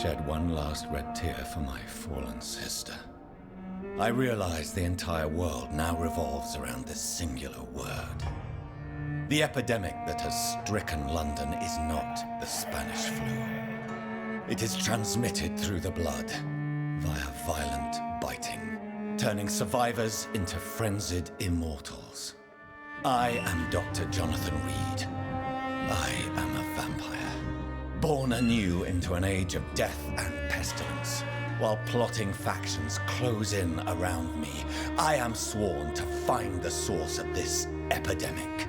shed one last red tear for my fallen sister. I realize the entire world now revolves around this singular word. The epidemic that has stricken London is not the Spanish flu. It is transmitted through the blood, via violent biting, turning survivors into frenzied immortals. I am Dr. Jonathan Reed. I am a vampire, born anew into an age of death and pestilence. While plotting factions close in around me, I am sworn to find the source of this epidemic.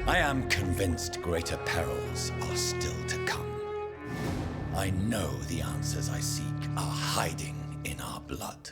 I am convinced greater perils are still to come. I know the answers I seek are hiding in our blood.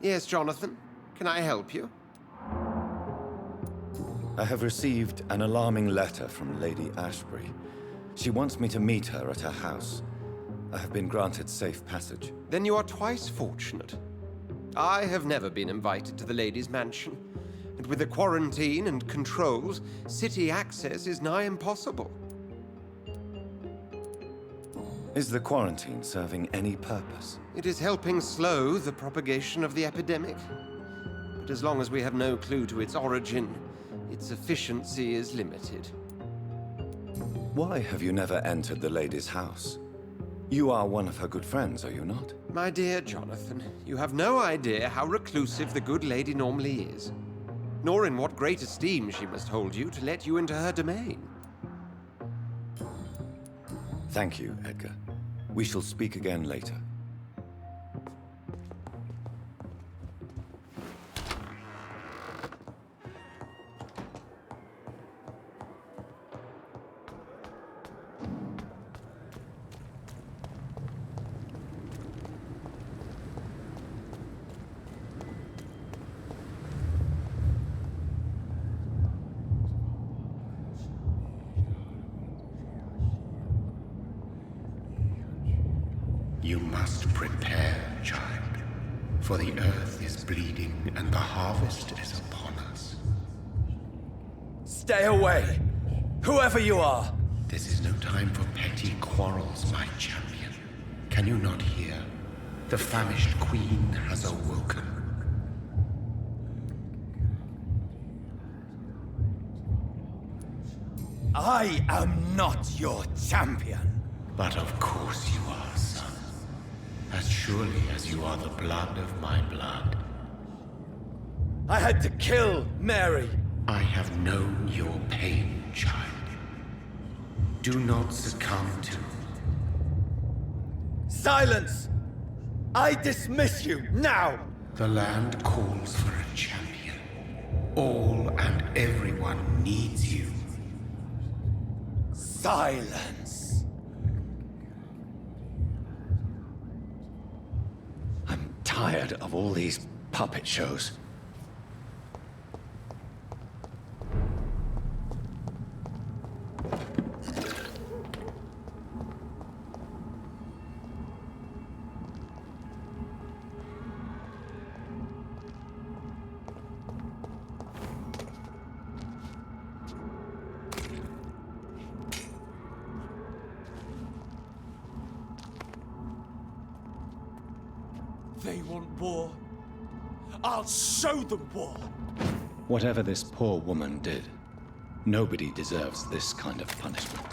Yes, Jonathan. Can I help you? I have received an alarming letter from Lady Ashbury. She wants me to meet her at her house. I have been granted safe passage. Then you are twice fortunate. I have never been invited to the lady's mansion, and with the quarantine and controls, city access is nigh impossible. Is the quarantine serving any purpose? It is helping slow the propagation of the epidemic. But as long as we have no clue to its origin, its efficiency is limited. Why have you never entered the lady's house? You are one of her good friends, are you not? My dear Jonathan, you have no idea how reclusive the good lady normally is, nor in what great esteem she must hold you to let you into her domain. Thank you, Edgar. We shall speak again later. You must prepare, child, for the earth is bleeding and the harvest is upon us. Stay away! Whoever you are! This is no time for petty quarrels, my champion. Can you not hear? The famished queen has awoken. I am not your champion! But of course you are, son. As surely as you are the blood of my blood. I had to kill Mary! I have known your pain, child. Do not succumb to... Silence! I dismiss you, now! The land calls for a champion. All and everyone needs you. Silence! I'm tired of all these puppet shows. They want war. I'll show them war. Whatever this poor woman did, nobody deserves this kind of punishment.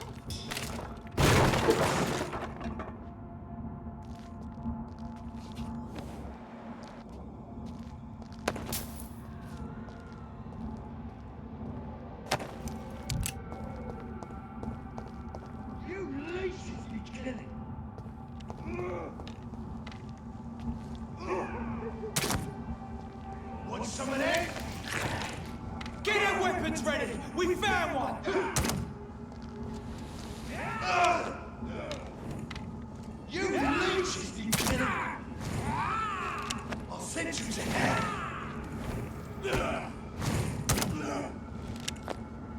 killing. Want some of that? Get your weapons ready! We found one! You leeches need killing! I'll send you to hell!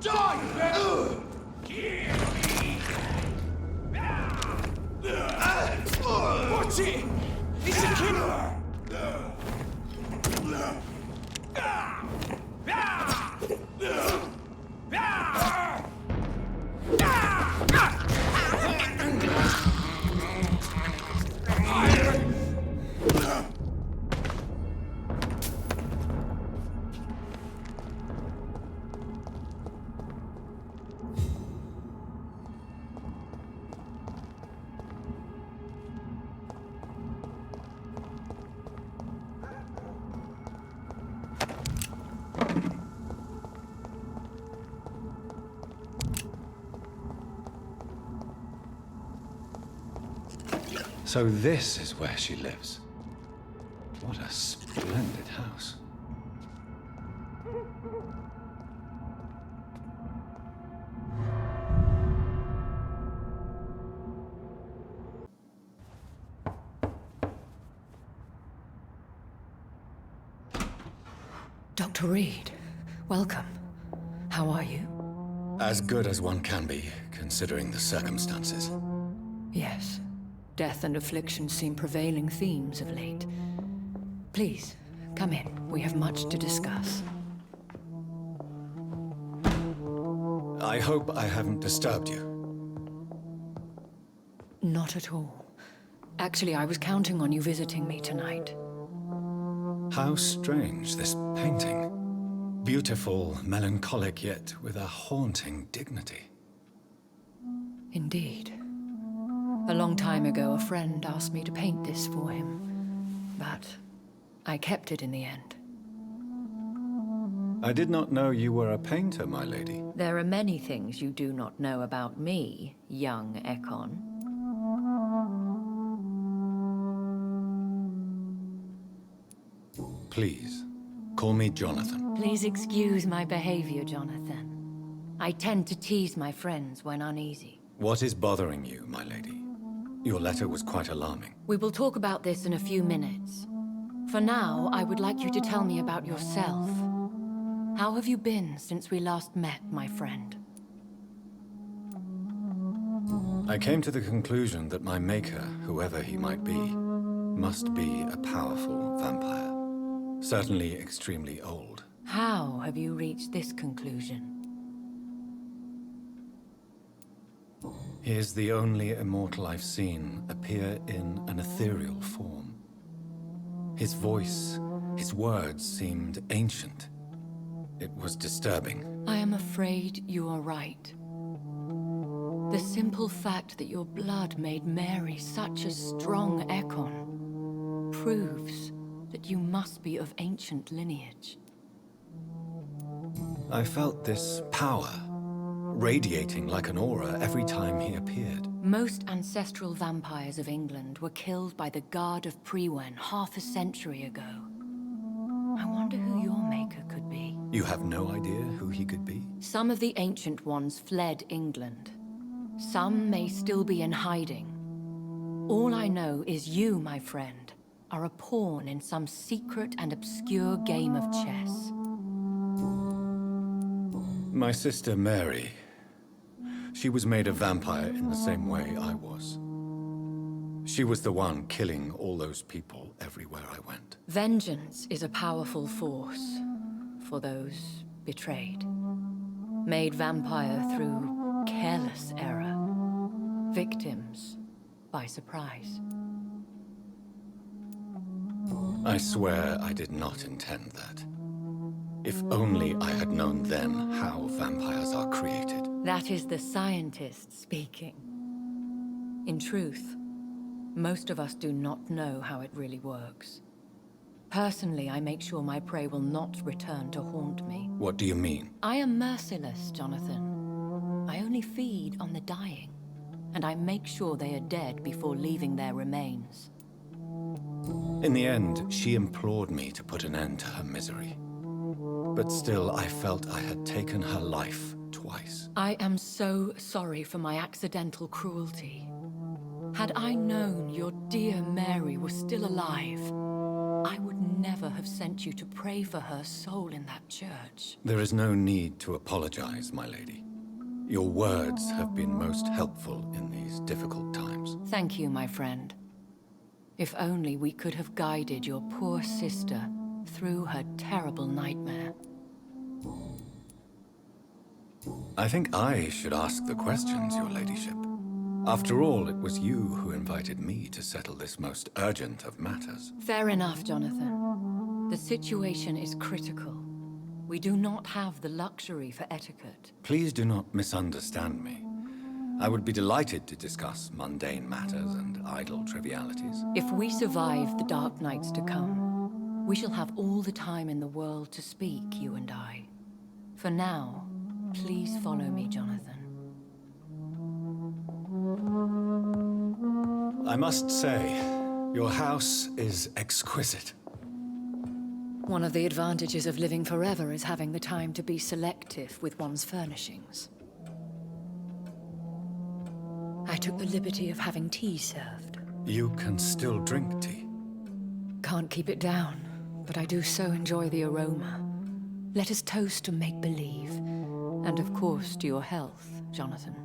Die, man! Watch it! It's a killer! So this is where she lives. What a splendid house. Dr. Reed, welcome. How are you? As good as one can be, considering the circumstances. Yes. Death and affliction seem prevailing themes of late. Please, come in. We have much to discuss. I hope I haven't disturbed you. Not at all. Actually, I was counting on you visiting me tonight. How strange, this painting. Beautiful, melancholic, yet with a haunting dignity. Indeed. A long time ago, a friend asked me to paint this for him, but I kept it in the end. I did not know you were a painter, my lady. There are many things you do not know about me, young Ekon. Please, call me Jonathan. Please excuse my behavior, Jonathan. I tend to tease my friends when uneasy. What is bothering you, my lady? Your letter was quite alarming. We will talk about this in a few minutes. For now, I would like you to tell me about yourself. How have you been since we last met, my friend? I came to the conclusion that my maker, whoever he might be, must be a powerful vampire. Certainly extremely old. How have you reached this conclusion? He is the only immortal I've seen appear in an ethereal form. His voice, his words seemed ancient. It was disturbing. I am afraid you are right. The simple fact that your blood made Mary such a strong Ekon proves that you must be of ancient lineage. I felt this power, radiating like an aura every time he appeared. Most ancestral vampires of England were killed by the Guard of Priwen half a century ago. I wonder who your maker could be. You have no idea who he could be? Some of the ancient ones fled England. Some may still be in hiding. All I know is you, my friend, are a pawn in some secret and obscure game of chess. My sister Mary. She was made a vampire in the same way I was. She was the one killing all those people everywhere I went. Vengeance is a powerful force for those betrayed. Made vampire through careless error. Victims by surprise. I swear I did not intend that. If only I had known then how vampires are created. That is the scientist speaking. In truth, most of us do not know how it really works. Personally, I make sure my prey will not return to haunt me. What do you mean? I am merciless, Jonathan. I only feed on the dying. and I make sure they are dead before leaving their remains. In the end, she implored me to put an end to her misery. But still, I felt I had taken her life twice. I am so sorry for my accidental cruelty. Had I known your dear Mary was still alive, I would never have sent you to pray for her soul in that church. There is no need to apologize, my lady. Your words have been most helpful in these difficult times. Thank you, my friend. If only we could have guided your poor sister through her terrible nightmare. I think I should ask the questions, your ladyship. After all, it was you who invited me to settle this most urgent of matters. Fair enough, Jonathan. The situation is critical. We do not have the luxury for etiquette. Please do not misunderstand me. I would be delighted to discuss mundane matters and idle trivialities. If we survive the dark nights to come, we shall have all the time in the world to speak, you and I. For now, please follow me, Jonathan. I must say, your house is exquisite. One of the advantages of living forever is having the time to be selective with one's furnishings. I took the liberty of having tea served. You can still drink tea. Can't keep it down, but I do so enjoy the aroma. Let us toast to make-believe. And of course to your health, Jonathan.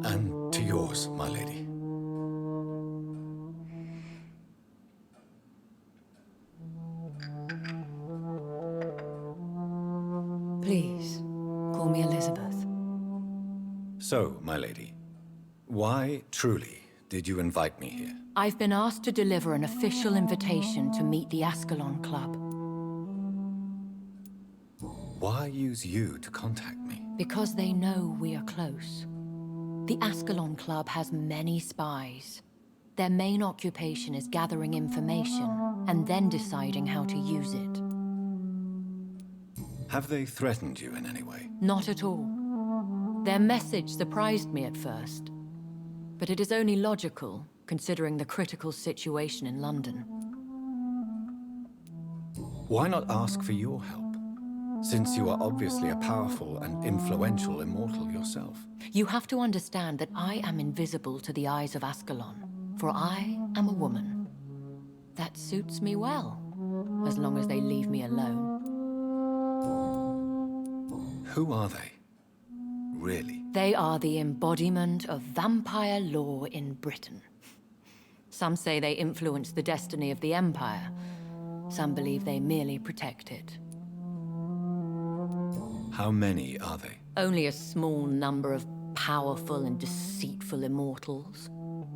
And to yours, my lady. Please, call me Elizabeth. So, my lady, why, truly, did you invite me here? I've been asked to deliver an official invitation to meet the Ascalon Club. Why use you to contact me? Because they know we are close. The Ascalon Club has many spies. Their main occupation is gathering information and then deciding how to use it. Have they threatened you in any way? Not at all. Their message surprised me at first. But it is only logical, considering the critical situation in London. Why not ask for your help? Since you are obviously a powerful and influential immortal yourself. You have to understand that I am invisible to the eyes of Ascalon, for I am a woman. That suits me well, as long as they leave me alone. Who are they? Really? They are the embodiment of vampire law in Britain. Some say they influence the destiny of the Empire. Some believe they merely protect it. How many are they? Only a small number of powerful and deceitful immortals.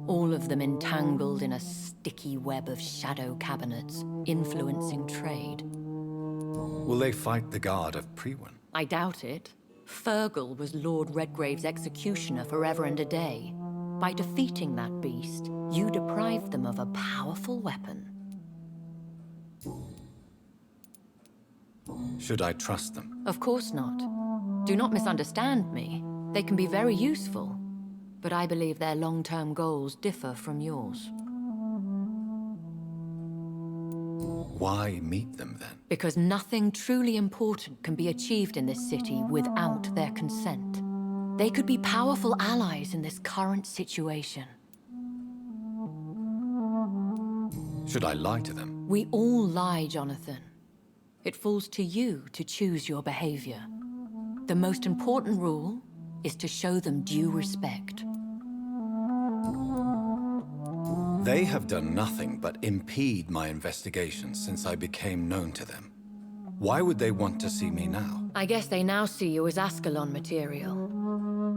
All of them entangled in a sticky web of shadow cabinets, influencing trade. Will they fight the guard of Priwen? I doubt it. Fergal was Lord Redgrave's executioner forever and a day. By defeating that beast, you deprived them of a powerful weapon. Should I trust them? Of course not. Do not misunderstand me. They can be very useful, but I believe their long-term goals differ from yours. Why meet them then? Because nothing truly important can be achieved in this city without their consent. They could be powerful allies in this current situation. Should I lie to them? We all lie, Jonathan. It falls to you to choose your behavior. The most important rule is to show them due respect. They have done nothing but impede my investigation since I became known to them. Why would they want to see me now? I guess they now see you as Ascalon material.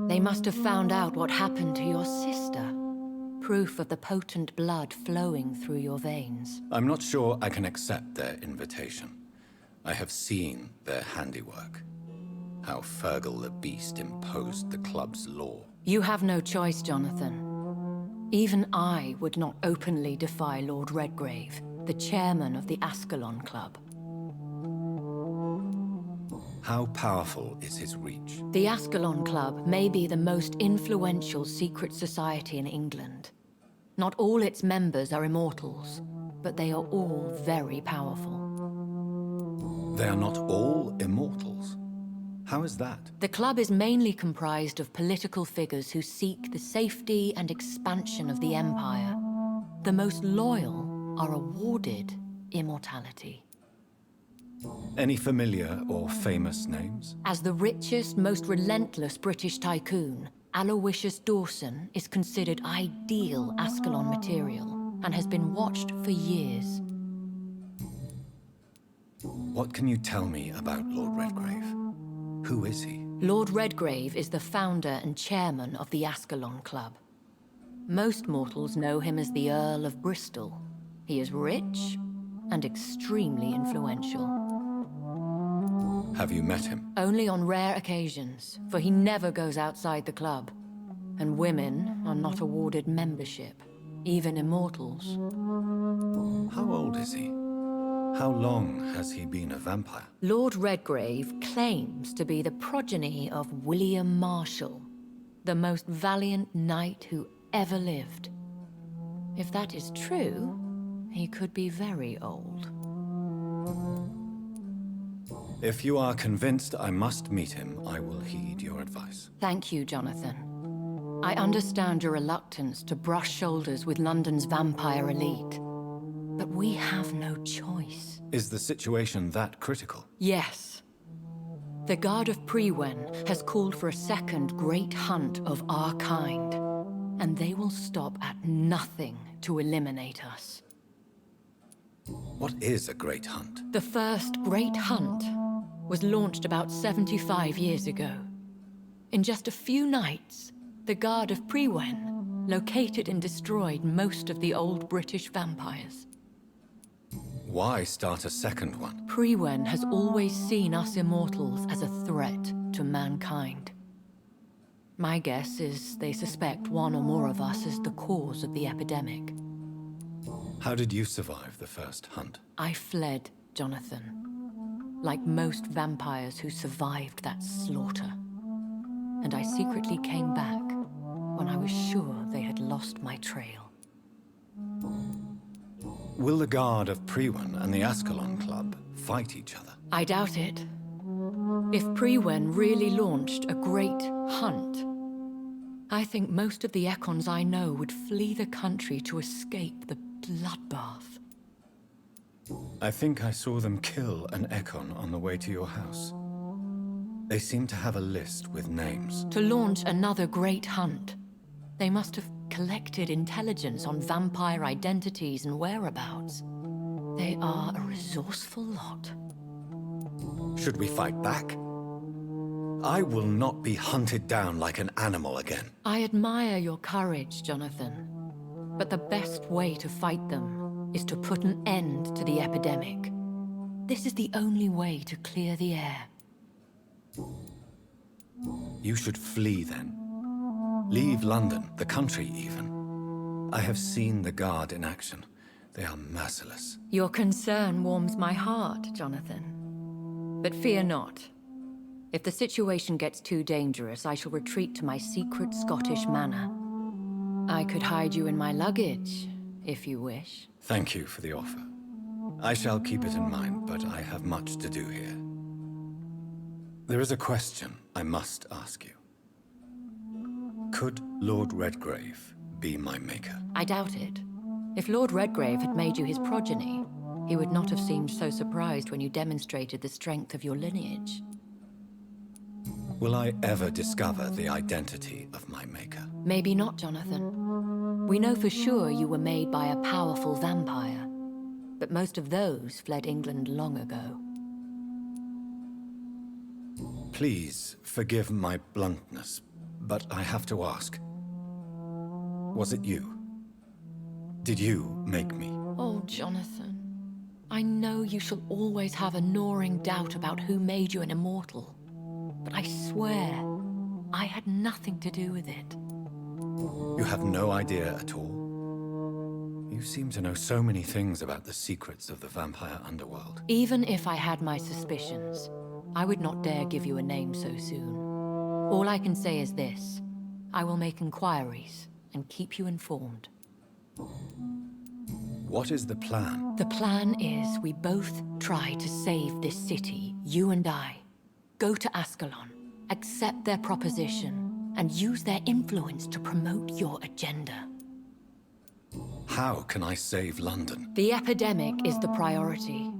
They must have found out what happened to your sister. Proof of the potent blood flowing through your veins. I'm not sure I can accept their invitation. I have seen their handiwork. How Fergal the Beast imposed the club's law. You have no choice, Jonathan. Even I would not openly defy Lord Redgrave, the chairman of the Ascalon Club. How powerful is his reach? The Ascalon Club may be the most influential secret society in England. Not all its members are immortals, but they are all very powerful. They are not all immortals. How is that? The club is mainly comprised of political figures who seek the safety and expansion of the Empire. The most loyal are awarded immortality. Any familiar or famous names? As the richest, most relentless British tycoon, Aloysius Dawson is considered ideal Ascalon material and has been watched for years. What can you tell me about Lord Redgrave? Who is he? Lord Redgrave is the founder and chairman of the Ascalon Club. Most mortals know him as the Earl of Bristol. He is rich and extremely influential. Have you met him? Only on rare occasions, for he never goes outside the club. And women are not awarded membership, even immortals. How old is he? How long has he been a vampire? Lord Redgrave claims to be the progeny of William Marshall, the most valiant knight who ever lived. If that is true, he could be very old. If you are convinced I must meet him, I will heed your advice. Thank you, Jonathan. I understand your reluctance to brush shoulders with London's vampire elite. But we have no choice. Is the situation that critical? Yes. The Guard of Prewen has called for a second great hunt of our kind. And they will stop at nothing to eliminate us. What is a great hunt? The first great hunt was launched about 75 years ago. In just a few nights, the Guard of Prewen located and destroyed most of the old British vampires. Why start a second one? Prewen has always seen us immortals as a threat to mankind. My guess is they suspect one or more of us as the cause of the epidemic. How did you survive the first hunt? I fled, Jonathan. Like most vampires who survived that slaughter. And I secretly came back when I was sure they had lost my trail. Will the Guard of Prewen and the Ascalon Club fight each other? I doubt it. If Prewen really launched a great hunt, I think most of the Econs I know would flee the country to escape the bloodbath. I think I saw them kill an Econ on the way to your house. They seem to have a list with names. To launch another great hunt, they must have collected intelligence on vampire identities and whereabouts. They are a resourceful lot. Should we fight back? I will not be hunted down like an animal again. I admire your courage, Jonathan. But the best way to fight them is to put an end to the epidemic. This is the only way to clear the air. You should flee then. Leave London, the country even. I have seen the Guard in action. They are merciless. Your concern warms my heart, Jonathan. But fear not. If the situation gets too dangerous, I shall retreat to my secret Scottish manor. I could hide you in my luggage, if you wish. Thank you for the offer. I shall keep it in mind, but I have much to do here. There is a question I must ask you. Could Lord Redgrave be my maker? I doubt it. If Lord Redgrave had made you his progeny, he would not have seemed so surprised when you demonstrated the strength of your lineage. Will I ever discover the identity of my maker? Maybe not, Jonathan. We know for sure you were made by a powerful vampire, but most of those fled England long ago. Please forgive my bluntness, but I have to ask. Was it you? Did you make me? Oh, Jonathan. I know you shall always have a gnawing doubt about who made you an immortal. But I swear, I had nothing to do with it. You have no idea at all? You seem to know so many things about the secrets of the vampire underworld. Even if I had my suspicions, I would not dare give you a name so soon. All I can say is this. I will make inquiries and keep you informed. What is the plan? The plan is we both try to save this city, you and I. Go to Ascalon, accept their proposition, and use their influence to promote your agenda. How can I save London? The epidemic is the priority.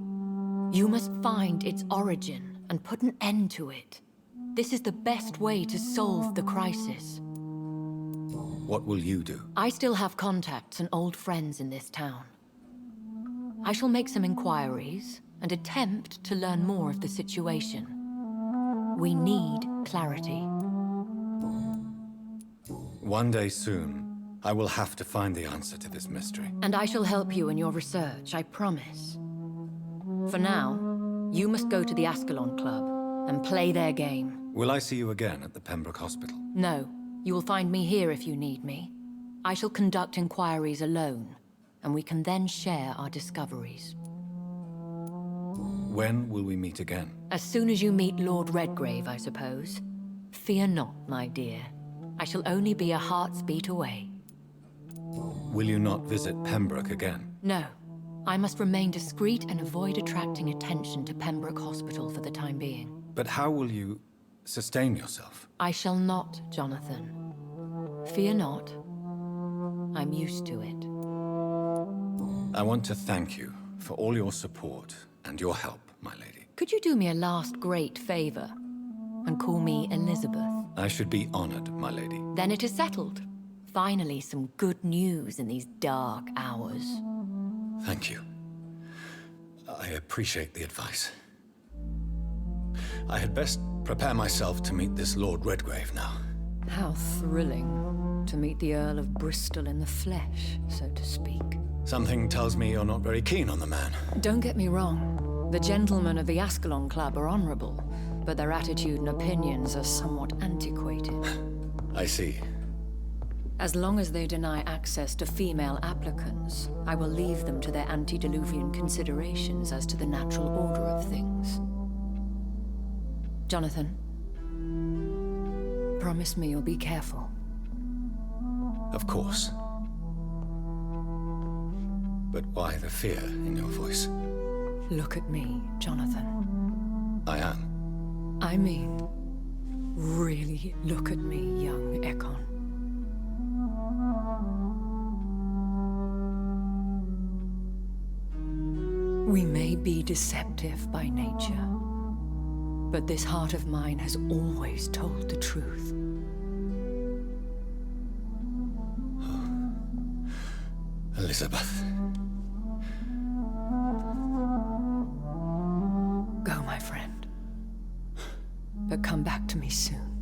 You must find its origin and put an end to it. This is the best way to solve the crisis. What will you do? I still have contacts and old friends in this town. I shall make some inquiries and attempt to learn more of the situation. We need clarity. One day soon, I will have to find the answer to this mystery. And I shall help you in your research, I promise. For now, you must go to the Ascalon Club and play their game. Will I see you again at the Pembroke Hospital? No, you will find me here if you need me. I shall conduct inquiries alone, and we can then share our discoveries. When will we meet again? As soon as you meet Lord Redgrave, I suppose. Fear not, my dear. I shall only be a heart's beat away. Will you not visit Pembroke again? No. I must remain discreet and avoid attracting attention to Pembroke Hospital for the time being. But how will you sustain yourself? I shall not, Jonathan. Fear not. I'm used to it. I want to thank you for all your support and your help, my lady. Could you do me a last great favor and call me Elizabeth? I should be honored, my lady. Then it is settled. Finally, some good news in these dark hours. Thank you. I appreciate the advice. I had best prepare myself to meet this Lord Redgrave now. How thrilling to meet the Earl of Bristol in the flesh, so to speak. Something tells me you're not very keen on the man. Don't get me wrong. The gentlemen of the Ascalon Club are honorable, but their attitude and opinions are somewhat antiquated. I see. As long as they deny access to female applicants, I will leave them to their antediluvian considerations as to the natural order of things. Jonathan, promise me you'll be careful. Of course. But why the fear in your voice? Look at me, Jonathan. I am. I mean, really look at me, young Ekon. We may be deceptive by nature, but this heart of mine has always told the truth. Elizabeth. Go, my friend. But come back to me soon.